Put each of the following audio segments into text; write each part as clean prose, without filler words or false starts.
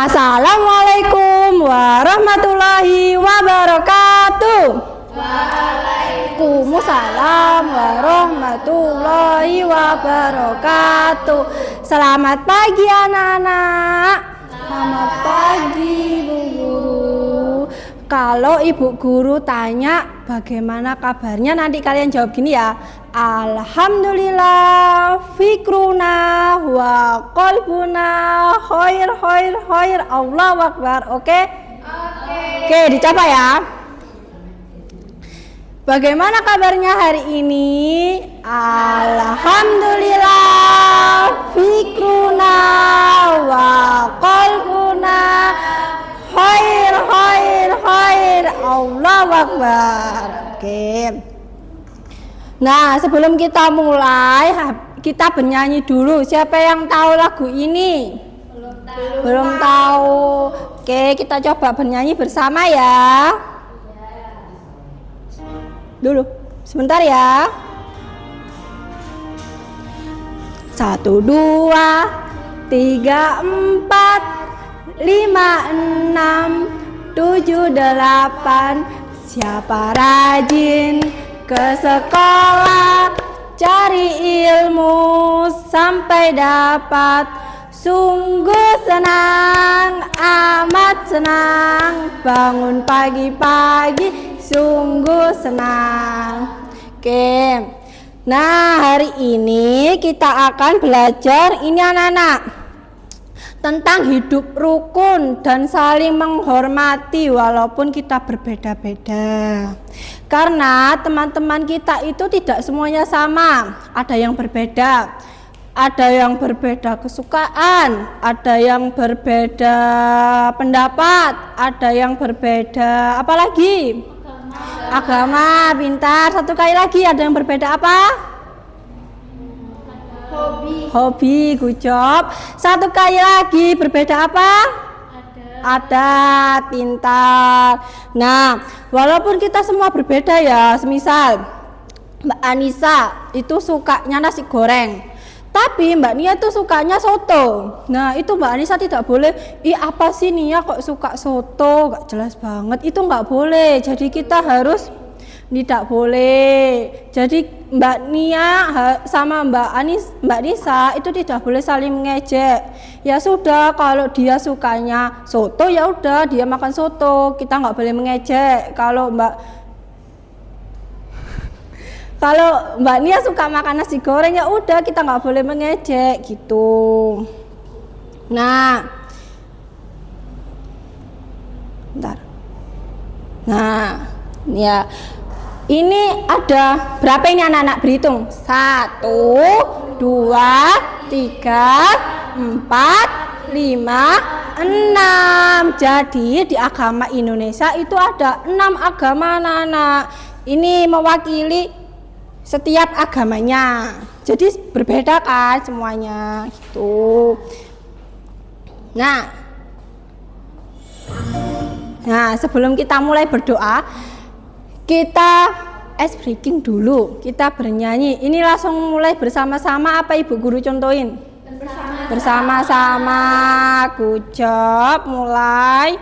Assalamualaikum warahmatullahi wabarakatuh. Waalaikumsalam warahmatullahi wabarakatuh. Selamat pagi anak-anak. Selamat pagi Bu Guru. Kalau Ibu Guru tanya bagaimana kabarnya, nanti kalian jawab gini ya. Alhamdulillah, fikruna wa qalbuna khair, Allahu Akbar. Oke, dicapai ya. Bagaimana kabarnya hari ini? Alhamdulillah, fikruna wa qalbuna khair, Allahu Akbar. Oke. Nah, sebelum kita mulai, kita bernyanyi dulu. Siapa yang tahu lagu ini? Belum tahu. Oke, kita coba bernyanyi bersama ya. Dulu, sebentar ya. 1, 2, 3, 4, 5, 6, 7, 8. Siapa rajin ke sekolah, cari ilmu sampai dapat. Sungguh senang, amat senang, bangun pagi-pagi sungguh senang. Oke. Nah, hari ini kita akan belajar ini anak-anak tentang hidup rukun dan saling menghormati walaupun kita berbeda-beda. Karena teman-teman kita itu tidak semuanya sama, ada yang berbeda, ada yang berbeda kesukaan, ada yang berbeda pendapat, ada yang berbeda apalagi? Agama, pintar. Satu kali lagi, ada yang berbeda apa? Hobi, good job. Satu kali lagi, berbeda apa? Adat, pintar. Nah, walaupun kita semua berbeda ya, semisal Mbak Anissa itu sukanya nasi goreng, tapi Mbak Nia itu sukanya soto. Nah, itu Mbak Anissa tidak boleh, apa sih Nia kok suka soto, gak jelas banget. Itu gak boleh, jadi kita harus tidak boleh. Jadi Mbak Nia sama Mbak Nisa itu tidak boleh saling mengejek. Ya sudah, kalau dia sukanya soto ya udah dia makan soto, kita nggak boleh mengejek. Kalau Mbak Nia suka makan nasi goreng ya udah kita nggak boleh mengejek gitu. Nah, bentar. Nah, ya. Ini ada berapa ini anak-anak, berhitung? 1, 2, 3, 4, 5, 6. Jadi di agama Indonesia itu ada 6 agama anak-anak. Ini mewakili setiap agamanya. Jadi berbeda kan semuanya gitu. Nah, sebelum kita mulai berdoa, kita ice breaking dulu, kita bernyanyi. Ini langsung mulai bersama-sama apa Ibu Guru contohin? Bersama-sama. Good job, mulai.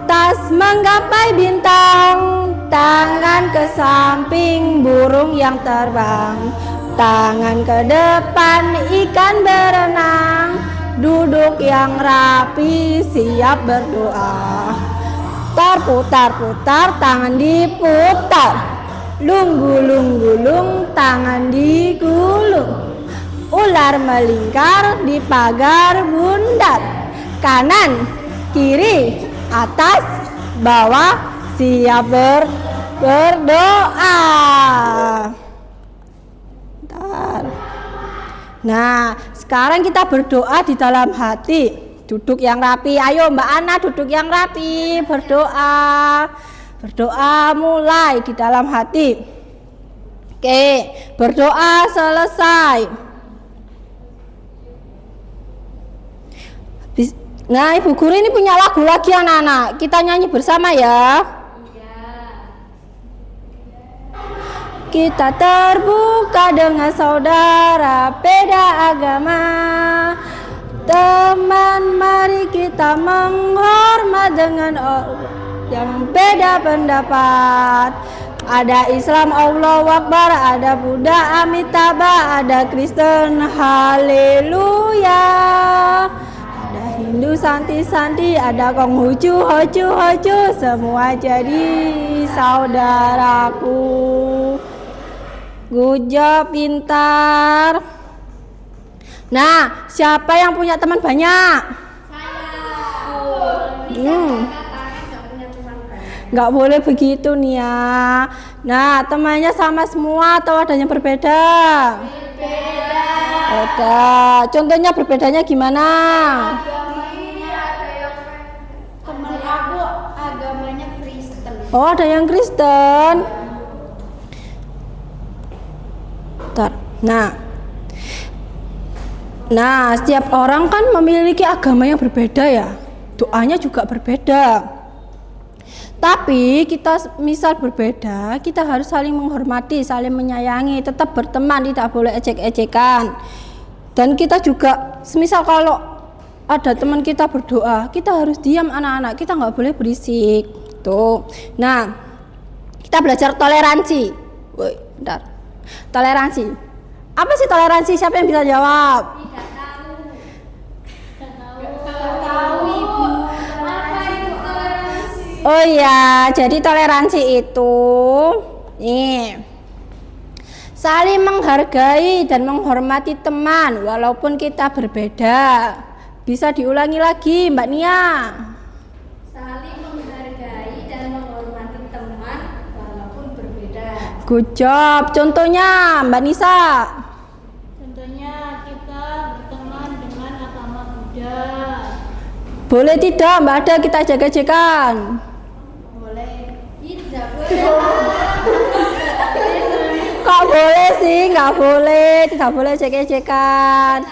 Tas menggapai bintang, tangan ke samping burung yang terbang, tangan ke depan ikan berenang, duduk yang rapi siap berdoa. Putar-putar, tangan diputar, lunggu-lung, tangan digulung, ular melingkar di pagar bundar, kanan, kiri, atas, bawah, siap berdoa. Bentar. Nah, sekarang kita berdoa di dalam hati. Duduk yang rapi, ayo Mbak Ana duduk yang rapi, berdoa. Berdoa mulai di dalam hati. Oke, berdoa selesai. Nah, Ibu Guru ini punya lagu lagi anak-anak, kita nyanyi bersama ya. Kita terbuka dengan saudara beda agama, Teman, mari kita menghormat dengan yang beda pendapat. Ada Islam Allahu Akbar, ada Buddha Amitabha, ada Kristen Haleluya, ada Hindu Santi, ada Konghucu, Hocu, semua jadi saudaraku. Good job, pintar. Nah, siapa yang punya teman banyak? Saya. Nggak boleh begitu nih ya. Nah, temannya sama semua atau ada yang berbeda? Beda. Contohnya berbedanya gimana? Temen aku agamanya Kristen. Oh, ada yang Kristen. Bentar. Nah, setiap orang kan memiliki agama yang berbeda ya. Doanya juga berbeda. Tapi kita misal berbeda, kita harus saling menghormati, saling menyayangi, tetap berteman, tidak boleh ejek-ejekan. Dan kita juga, semisal kalau ada teman kita berdoa, kita harus diam anak-anak, kita nggak boleh berisik. Tuh. Nah, kita belajar toleransi. Woi, bentar. Toleransi. Apa sih toleransi? Siapa yang bisa jawab? Oh iya, jadi toleransi itu nih saling menghargai dan menghormati teman walaupun kita berbeda. Bisa diulangi lagi, Mbak Nia. Saling menghargai dan menghormati teman walaupun berbeda. Good job. Contohnya, Mbak Nisa. Contohnya kita berteman dengan agama Buddha. Boleh tidak, Mbak Ada, kita jaga-jagaan? Kok boleh sih? Nggak boleh, tidak boleh cek-cekan.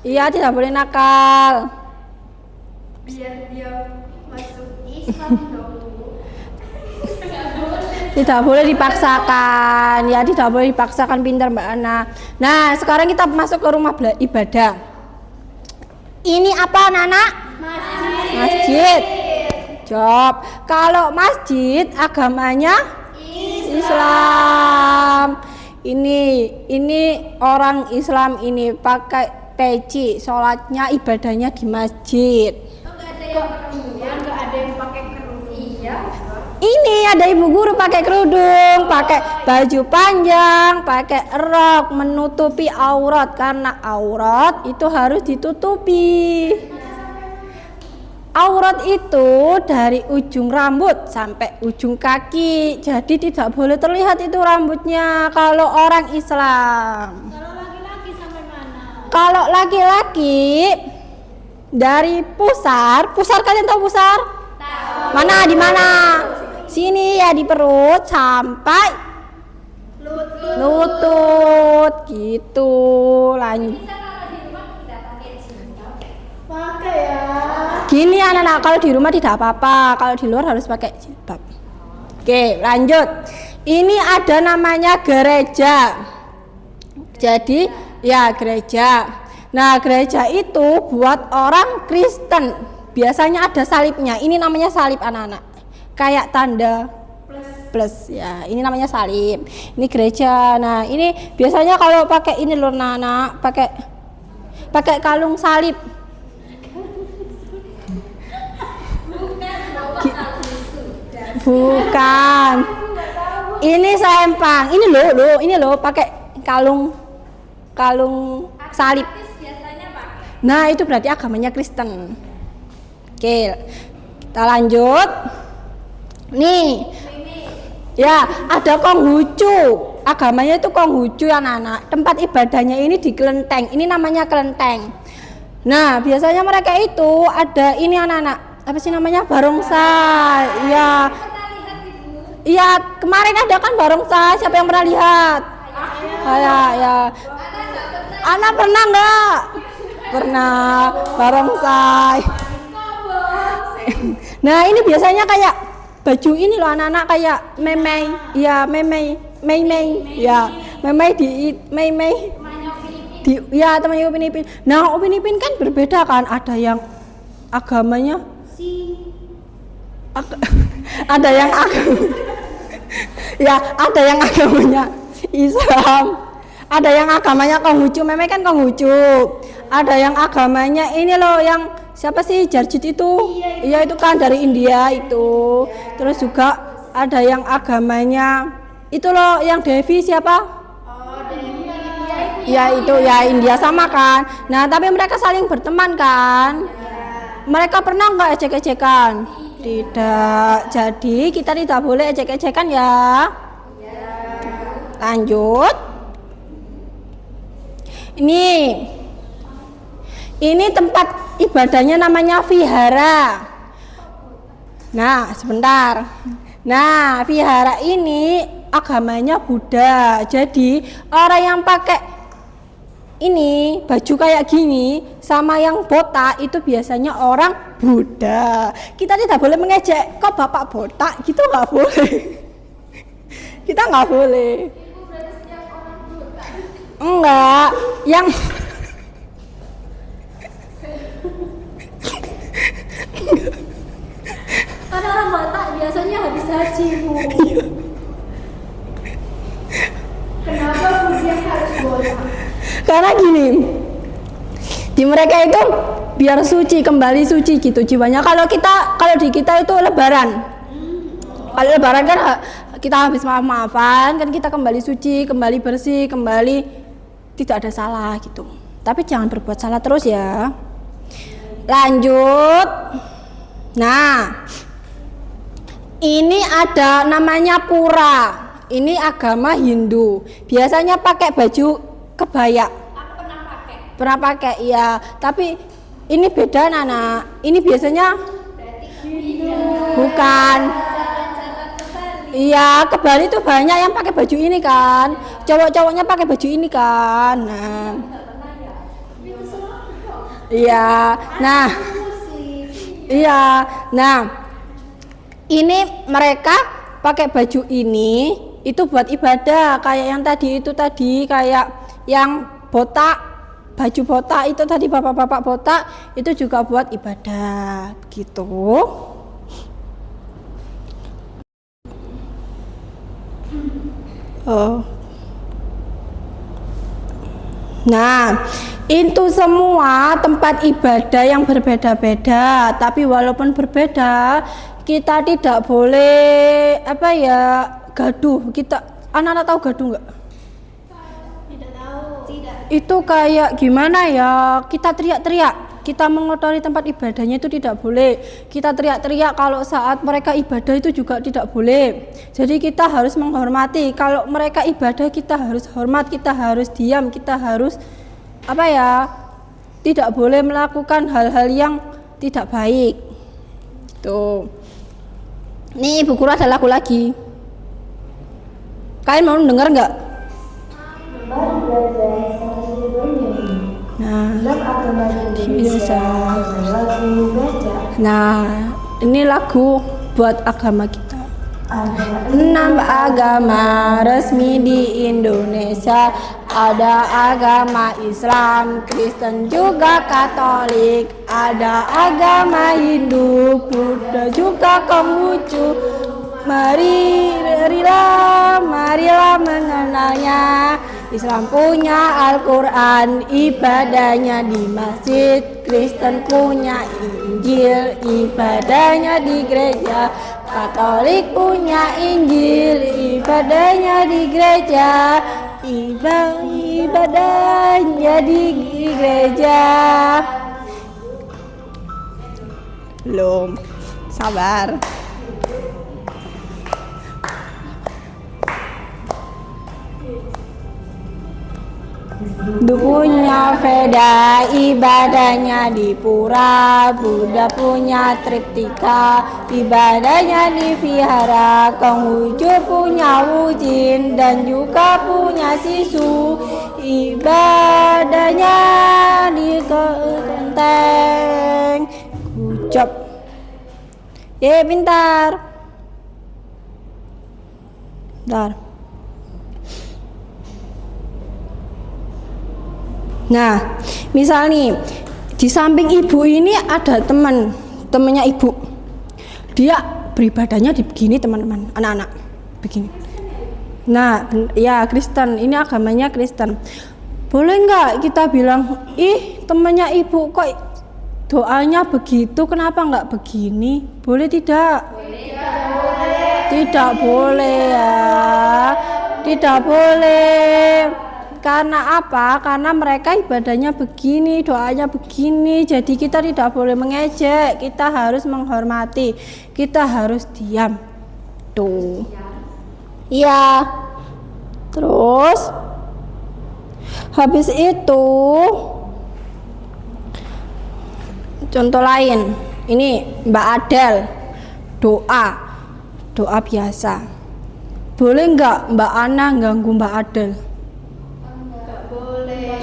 Iya, tidak boleh nakal. Biar dia masuk Islam dong. Tidak boleh dipaksakan. Ya, tidak boleh dipaksakan, pintar Mbak Ana. Nah, sekarang kita masuk ke rumah ibadah. Ini apa, anak-anak? Masjid. Job. Kalau masjid agamanya Islam. Ini orang Islam ini pakai peci, sholatnya ibadahnya di masjid. Enggak ada yang pakai kerudung. Iya. Ini ada ibu guru pakai kerudung, pakai baju panjang, pakai rok menutupi aurat karena aurat itu harus ditutupi. Aurat itu dari ujung rambut sampai ujung kaki, jadi tidak boleh terlihat itu rambutnya kalau orang Islam. Kalau laki-laki sampai mana? Kalau laki-laki dari pusar kalian tahu pusar? Tahu. Mana di mana? Sini ya, di perut sampai lutut gitu. Lanjut. Pakai ya. Gini anak-anak, kalau di rumah tidak apa-apa, kalau di luar harus pakai jilbab. Oke, lanjut. Ini ada namanya gereja. Jadi ya gereja. Nah, gereja itu buat orang Kristen. Biasanya ada salibnya. Ini namanya salib anak-anak. Kayak tanda plus ya. Ini namanya salib. Ini gereja. Nah, ini biasanya kalau pakai ini loh anak-anak, pakai kalung salib. Bukan. Ini sempang. Ini loh pakai kalung salib. Nah, itu berarti agamanya Kristen. Oke. Kita lanjut. Nih. Ya, ada Konghucu. Agamanya itu Konghucu anak-anak. Tempat ibadahnya ini di kelenteng. Ini namanya kelenteng. Nah, biasanya mereka itu ada ini anak-anak. Apa sih namanya? Barongsai. Iya. Iya, kemarin ada kan barongsai. Siapa yang pernah lihat? Ya. Anak pernah enggak? Pernah barongsai. Nah, ini biasanya kayak baju ini loh anak-anak, kayak memei. Ya, memei. Ya, memei di memei. Ya temannya Upin Ipin. Nah Upin Ipin kan berbeda kan, ada yang agamanya ada yang ya ada yang agamanya Islam, ada yang agamanya Konghucu, Meme kan Konghucu, ada yang agamanya ini loh yang siapa sih Jarjit itu, iya itu kan dari India itu, terus juga ada yang agamanya itu loh yang Devi siapa? Ya itu ya India sama kan. Nah tapi mereka saling berteman kan. Mereka pernah nggak ejek-ejekan? Tidak. Jadi kita tidak boleh ejek-ejekan ya. Lanjut. Ini tempat ibadahnya namanya vihara. Nah sebentar. Nah vihara ini agamanya Buddha. Jadi orang yang pakai ini baju kayak gini sama yang botak itu biasanya orang Buddha. Kita tidak boleh mengejek, kok bapak botak gitu, nggak boleh. Kita nggak boleh. Enggak, yang Karena orang Batak biasanya habis haji, Bu. Kenapa dia harus botak? karena gini, di mereka itu biar suci, kembali suci gitu jiwanya. Kalau di kita itu lebaran. Kalau lebaran kan kita habis maaf-maafan kan, kita kembali suci, kembali bersih, kembali tidak ada salah gitu. Tapi jangan berbuat salah terus ya. Lanjut. Nah, ini ada namanya pura. Ini agama Hindu. Biasanya pakai baju kebaya. Pernah pakai ya. Tapi ini beda Nana. Ini biasanya bukan. Iya, ke Bali tuh banyak yang pakai baju ini kan. Cowok-cowoknya pakai baju ini kan. Nah. Iya. Nah. Iya. Nah. Ini mereka pakai baju ini itu buat ibadah, kayak yang tadi itu tadi, kayak yang botak, baju botak itu tadi, bapak-bapak botak itu juga buat ibadah gitu. Oh. Nah, itu semua tempat ibadah yang berbeda-beda, tapi walaupun berbeda, kita tidak boleh gaduh. Anak-anak tahu gaduh nggak? Tidak tahu. Tidak. Itu kayak gimana ya? Kita teriak-teriak, kita mengotori tempat ibadahnya itu tidak boleh. Kita teriak-teriak kalau saat mereka ibadah itu juga tidak boleh. Jadi kita harus menghormati. Kalau mereka ibadah kita harus hormat, kita harus diam, kita harus tidak boleh melakukan hal-hal yang tidak baik. Tuh. Nih Ibu Guru ada lagu lagi. Kalian mau denger nggak? Nah, ini lagu buat agama kita. 6 agama resmi di Indonesia. Ada agama Islam, Kristen juga Katolik. Ada agama Hindu, Buddha juga Konghucu. Marilah mengenalnya. Islam punya Al-Quran, ibadahnya di masjid. Kristen punya Injil, ibadahnya di gereja. Katolik punya Injil, ibadahnya di gereja. Ibadahnya di gereja. Belum, sabar. Hindu punya Veda, ibadahnya di pura. Buddha punya Triptika, ibadahnya di vihara. Konghucu punya Wujin dan juga punya Sisu, ibadahnya di kelenteng. Good job. Pintar. Bentar. Nah, misal nih di samping ibu ini ada temennya ibu. Dia beribadahnya di begini teman-teman, anak-anak begini. Nah, ya Kristen, ini agamanya Kristen. Boleh nggak kita bilang, ih temannya ibu kok doanya begitu, kenapa nggak begini? Boleh tidak? Tidak boleh ya, tidak boleh. Karena apa? Karena mereka ibadahnya begini, doanya begini. Jadi kita tidak boleh mengejek, kita harus menghormati, kita harus diam. Tuh. Iya. Terus habis itu contoh lain. Ini Mbak Adel doa biasa. Boleh nggak Mbak Ana ganggu Mbak Adel?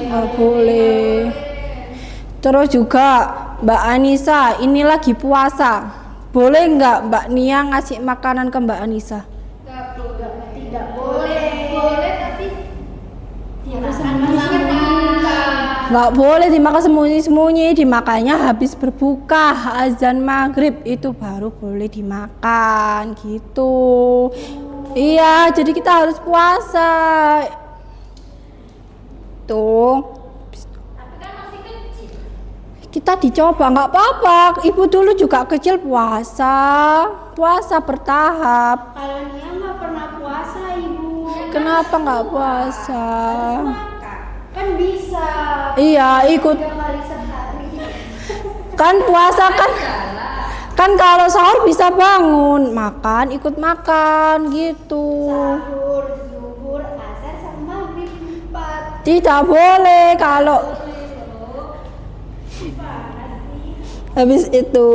Nggak boleh. Terus juga Mbak Anissa ini lagi puasa. Boleh nggak Mbak Nia ngasih makanan ke Mbak Anissa? Tidak boleh. Boleh tapi Nggak boleh dimakan sembunyi-sembunyi, dimakannya habis berbuka azan maghrib itu baru boleh dimakan gitu. Iya, jadi kita harus puasa. Tuh. Kita dicoba, nggak apa-apa. Ibu dulu juga kecil puasa bertahap. Kalau Nia nggak pernah puasa ibu. Kenapa nggak puasa? Kan bisa. Iya, ikut. 3 kali sehari. Kan puasa kan kalau sahur bisa bangun, makan, ikut makan gitu. Sahur, zuhur, asar sama maghrib 4. Tidak boleh kalau habis itu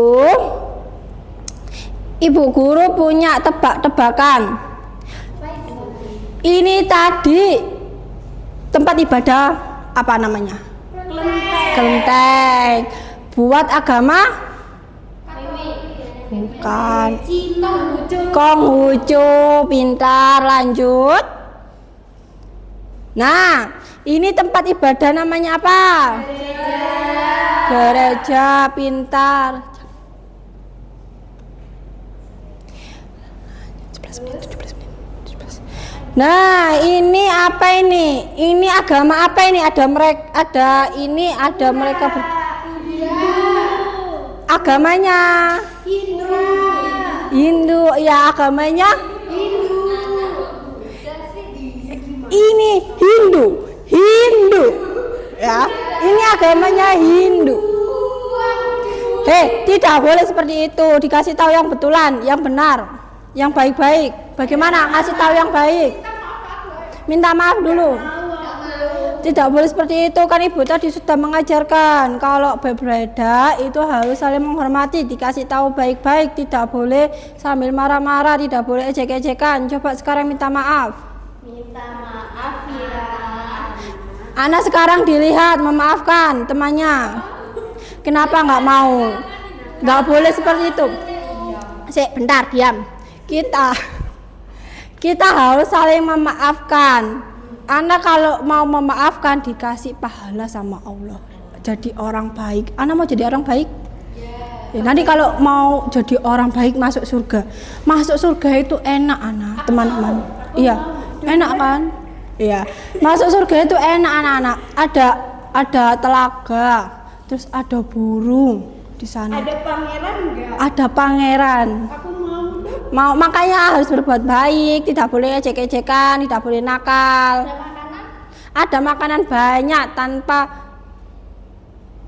ibu guru punya tebak-tebakan. Ini tadi tempat ibadah apa namanya? Kelenteng. Buat agama? Bukan. Konghucu. Pintar, lanjut. Nah, ini tempat ibadah namanya apa? Gereja. Pintar. 17 menit. Nah, ini apa ini? Ini agama apa ini? Ada mereka agamanya Hindu. Ya, agamanya ini Hindu. Ya, ini agamanya Hindu. Tidak boleh seperti itu. Dikasih tahu yang betulan, yang benar, yang baik-baik. Bagaimana ngasih tahu yang baik? Minta maaf dulu. Tidak boleh seperti itu, kan ibu tadi sudah mengajarkan kalau berbeda itu harus saling menghormati, dikasih tahu baik-baik, tidak boleh sambil marah-marah, tidak boleh ejek-ejekan. Coba sekarang minta maaf. Minta maaf ya. Ana sekarang dilihat memaafkan temannya. Kenapa nggak mau? Nggak boleh seperti itu. Bentar, diam. Kita harus saling memaafkan. Ana kalau mau memaafkan dikasih pahala sama Allah. Jadi orang baik. Ana mau jadi orang baik? Ya, nanti kalau mau jadi orang baik masuk surga. Masuk surga itu enak, anak, teman-teman. Iya, enak kan? Iya. Masuk surga itu enak, anak-anak. Ada telaga, terus ada burung di sana. Ada pangeran enggak? Ada pangeran. Aku mau. Mau, makanya harus berbuat baik, tidak boleh ejek-ejekan, tidak boleh nakal. Ada makanan? Ada makanan banyak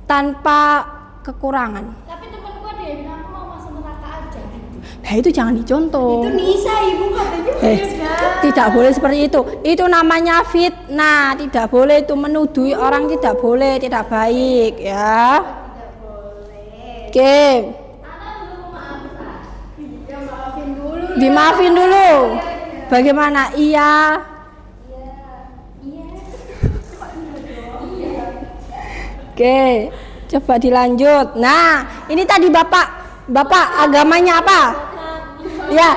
tanpa kekurangan. Tapi temanku ada yang bilang aku mau masuk neraka aja. Nah, itu jangan dicontoh. Itu Nisa ibu katanya beda. Tidak boleh seperti itu. Itu namanya fitnah. Tidak boleh itu menuduhi orang, tidak boleh, tidak baik ya. Tidak boleh. Oke. Ya maafin dulu. Dimaafin dulu. Bagaimana? Iya. Oke, coba dilanjut. Nah, ini tadi Bapak agamanya apa? Ya.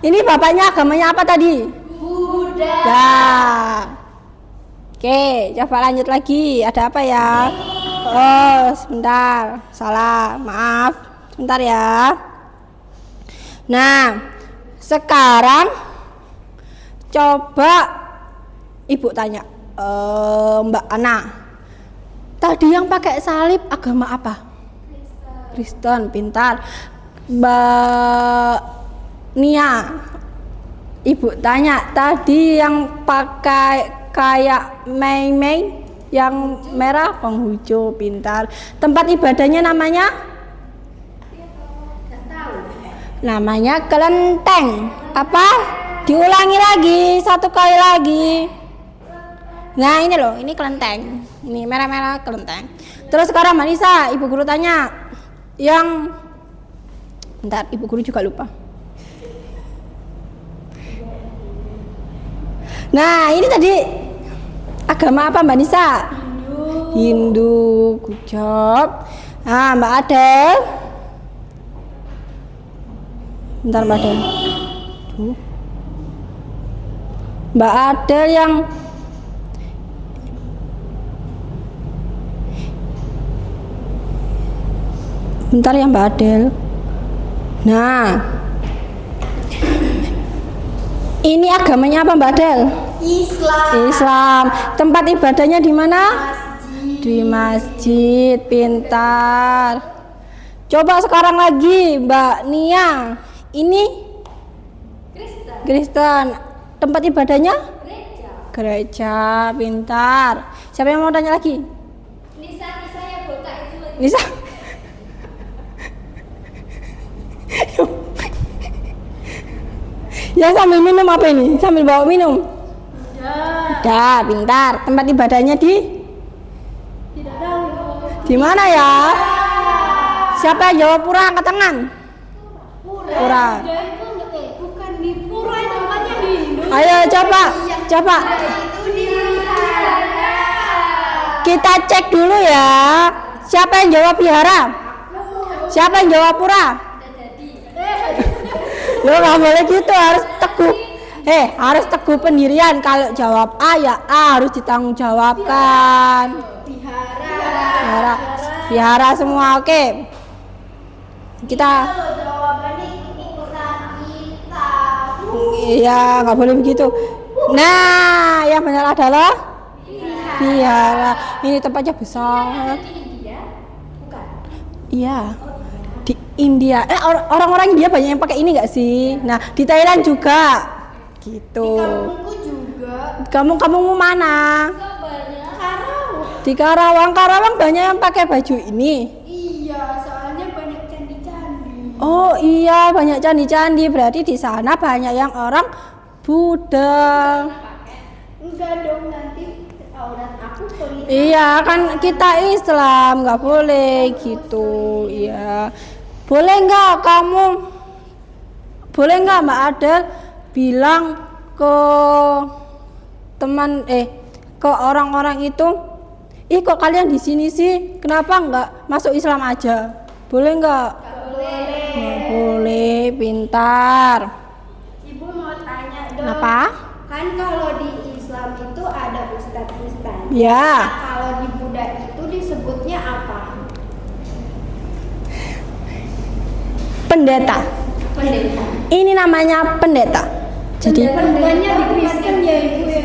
Ini bapaknya agamanya apa tadi? Buddha. Ya. Oke, coba lanjut lagi. Ada apa ya? Oh, sebentar. Salah, maaf. Sebentar ya. Nah, sekarang coba Ibu tanya, Mbak Ana. Tadi yang pakai salib agama apa? Kristen, pintar. Mbak Nia, Ibu tanya, tadi yang pakai kayak mei-mei yang merah penghujung, pintar. Tempat ibadahnya namanya? Namanya kelenteng. Apa? Diulangi lagi, satu kali lagi. Nah ini loh, ini kelenteng. Ini merah-merah kelenteng. Terus sekarang Mbak Nisa, Ibu Guru tanya, yang bentar, Ibu Guru juga lupa. Nah ini tadi agama apa Mbak Nisa? Hindu. Good job. Nah Mbak Adel. Bentar Mbak Adel. Mbak Adel yang bentar ya Mbak Adel. Nah ini agamanya apa Mbak Adel? Islam. Tempat ibadahnya di mana? Di masjid. Pintar. Coba sekarang lagi Mbak Nia. Ini Kristen. Tempat ibadahnya? Gereja. Pintar. Siapa yang mau tanya lagi? Nisa yang botak itu lagi. Nisa. Ya sambil minum apa ini? Sambil bawa minum? Udah, pintar. Tempat ibadahnya di? Tidak tahu. Di mana ya? Siapa yang jawab pura angkat tangan? Pura. Itu bukan di pura, itu tempatnya Hindu. Ayo coba. Itu di wihara. Kita cek dulu ya. Siapa yang jawab wihara? Siapa yang jawab pura? Lo nggak boleh gitu, harus teguh. Harus teguh pendirian. Kalau jawab A ya A, harus ditanggungjawabkan. Vihara semua, oke. Kita. Jawabannya ikutan kita. Iya, nggak boleh begitu. Nah, yang benar adalah vihara. Ini tempatnya besar. Bukan. Iya. Di India. Orang-orang India banyak yang pakai ini nggak sih? Nah, di Thailand juga. Gitu. Kampungku juga. Kamu mana? Karawang. Di Karawang banyak yang pakai baju ini. Iya, soalnya banyak candi-candi. Oh iya, banyak candi-candi. Berarti di sana banyak yang orang Buddha. Enggak dong, nanti aurat aku kelihatan. Iya, kan kita Islam, nggak boleh gitu. Iya. Boleh nggak Mbak Adel bilang ke ke orang-orang itu, kok kalian di sini sih? Kenapa nggak masuk Islam aja? Boleh nggak? Boleh. Nggak boleh, pintar. Ibu mau tanya dong. Apa? Kan kalau di Islam itu ada ustadz-ustadz. Ya. Nah, kalau di Buddha itu disebutnya apa? Pendeta. Ini namanya pendeta. Jadi Pendetanya di Kristen ya Ibu ya.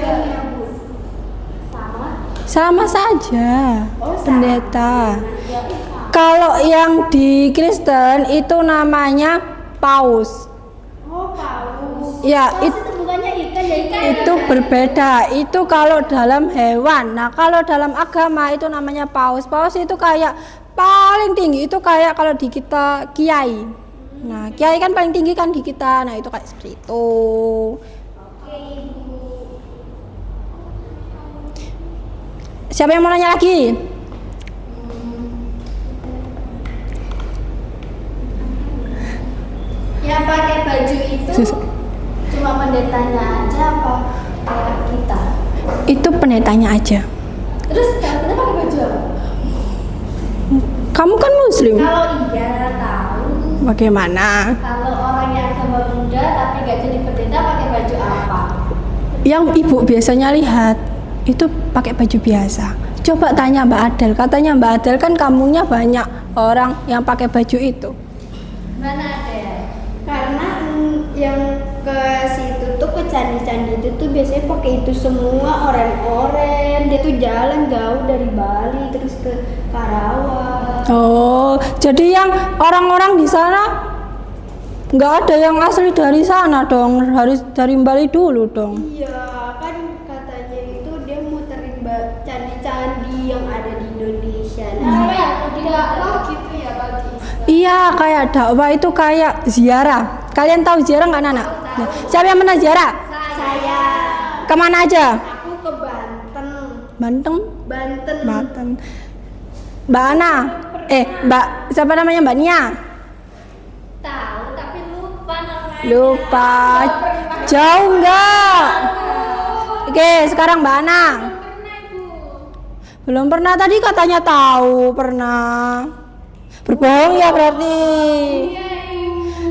sama saja. Oh, sama. Pendeta. Kalau yang di Kristen itu namanya paus. Oh, paus. Ya, Paus itu bukannya ikan ya, ikan. itu berbeda. Itu kalau dalam hewan. Nah, kalau dalam agama itu namanya paus. Paus itu kayak paling tinggi. Itu kayak kalau di kita kiai. Nah, kiai kan paling tinggi kan di kita. Nah, itu kayak seperti itu. Oke, Ibu. Siapa yang mau nanya lagi? Yang pakai baju itu cuma pendetanya aja apa kayak kita? Itu pendetanya aja. Terus kalau kita pakai baju apa? Kamu kan muslim. Kalau iya tahu. Bagaimana? Kalau orang yang agama Buddha tapi gak jadi pendeta pakai baju apa? Yang ibu biasanya lihat itu pakai baju biasa. Coba tanya Mbak Adel, katanya Mbak Adel kan kampungnya banyak orang yang pakai baju itu. Mana ada ya? Karena yang ke situ tuh, ke candi-candi itu tuh biasanya pakai itu semua, oren-oren. Dia tuh jalan jauh dari Bali terus ke Karawang. Oh, jadi yang orang-orang di sana nggak ada yang asli dari sana dong, harus dari Bali dulu dong. Iya, kan katanya itu dia muterin candi-candi yang ada di Indonesia. Nah, ya, dakwah gitu ya bagi Islam. Iya, kayak dakwah itu kayak ziarah. Kalian tahu ziarah nggak, Nana? Nah, siapa yang pernah ziarah? Saya. Kemana aja? Aku ke Banten. Banten. Banten. Mbak Ana. Mbak siapa namanya, Mbak Nia? Tahu tapi lupa namanya. Lupa. Jauh nggak? Oke, sekarang Mbak Ana. Pernah Ibu. Belum pernah, tadi katanya tahu pernah. Berbohong ya berarti.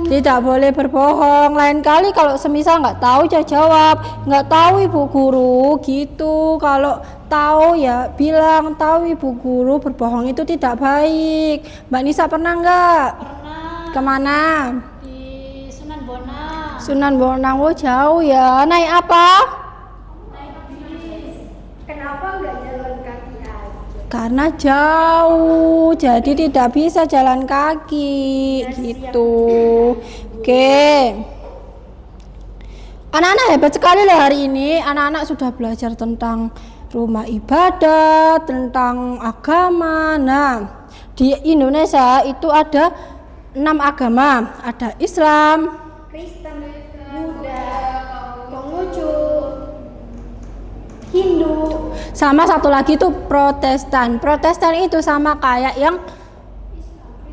Tidak boleh berbohong. Lain kali kalau semisal nggak tahu ya jawab, nggak tahu Ibu Guru gitu. Kalau tahu ya bilang tahu Ibu Guru. Berbohong itu tidak baik. Mbak Nisa pernah nggak? Pernah Kemana? di Sunan Bonang. Sunan Bonang. Oh jauh ya. Naik apa? Naik bis. Kenapa nggak jalan kaki aja? Karena jauh, jadi tidak bisa jalan kaki gitu. Oke. Anak-anak hebat sekali loh hari ini. Anak-anak sudah belajar tentang rumah ibadah, tentang agama. Nah, di Indonesia itu ada 6 agama. Ada Islam, Kristen, Buddha, Konghucu, Hindu, sama satu lagi itu Protestan. Protestan itu sama kayak yang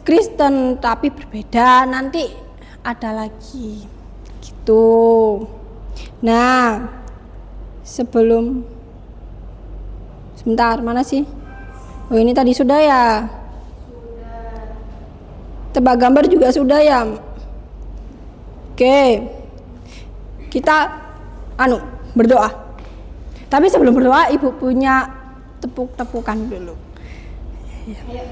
Kristen tapi berbeda, nanti ada lagi gitu. Nah, sebentar, mana sih? Oh, ini tadi sudah ya? Tebak gambar juga sudah ya? Oke. Kita berdoa. Tapi sebelum berdoa, Ibu punya tepuk-tepukan dulu. Ayo.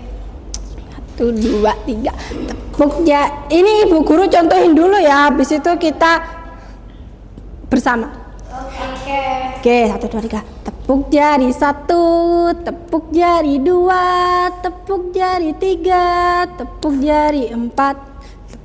1, 2, 3 tepuk ya. Ini Ibu Guru contohin dulu ya, habis itu kita bersama. Oke, 1, 2, 3 tepuk jari 1, tepuk jari 2, tepuk jari 3, tepuk jari 4,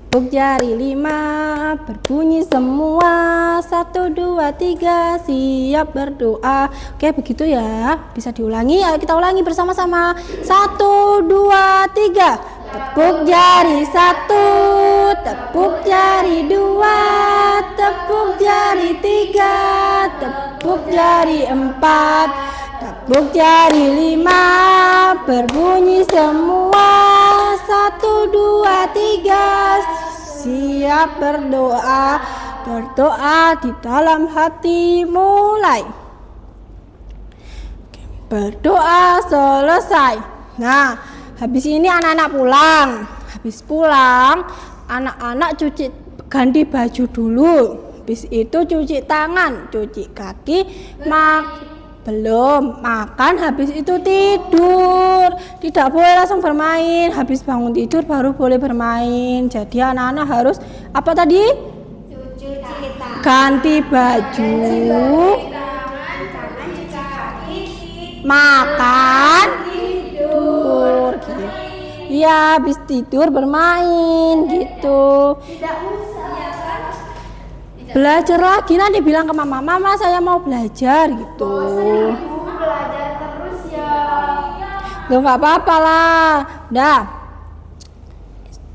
tepuk jari 5, berbunyi semua 1, 2, 3 siap berdoa. Oke, begitu ya. Bisa diulangi, ayo kita ulangi bersama-sama. 1, 2, 3 tepuk jari 1, tepuk jari 2, tepuk jari 3, tepuk jari 4, tepuk jari 5, berbunyi semua 1, 2, 3 siap berdoa. Berdoa di dalam hati mulai. Berdoa selesai. Nah, habis ini anak-anak pulang. Habis pulang, anak-anak ganti baju dulu. Habis itu cuci tangan, cuci kaki, belum makan, habis itu tidur. Tidak boleh langsung bermain. Habis bangun tidur baru boleh bermain. Jadi anak-anak harus apa tadi? Cuci tangan. Ganti baju, makan, tidur gitu. Iya, habis tidur bermain gitu. Tidak usah ya kan? Belajar lagi, nanti bilang ke mama, mama saya mau belajar gitu. Ibu belajar terus ya. Loh nggak apa-apa lah. Dah,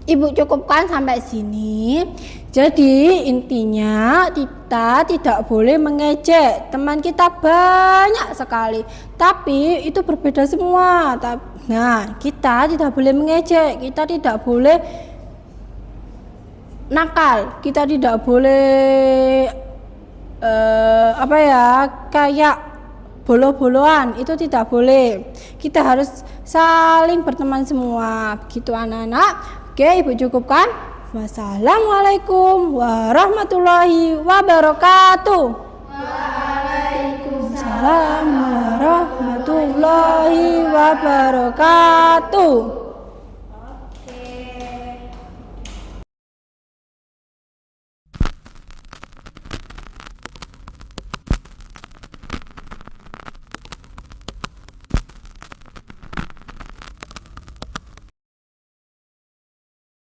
Ibu cukupkan sampai sini. Jadi intinya kita tidak boleh mengejek. Teman kita banyak sekali, tapi itu berbeda semua. Nah, kita tidak boleh mengejek, kita tidak boleh nakal, kita tidak boleh kayak bolo-boloan, itu tidak boleh. Kita harus saling berteman semua. Begitu anak-anak. Oke, Ibu cukupkan. Wassalamualaikum warahmatullahi wabarakatuh. Waalaikumsalam. Salam. wabarakatuh.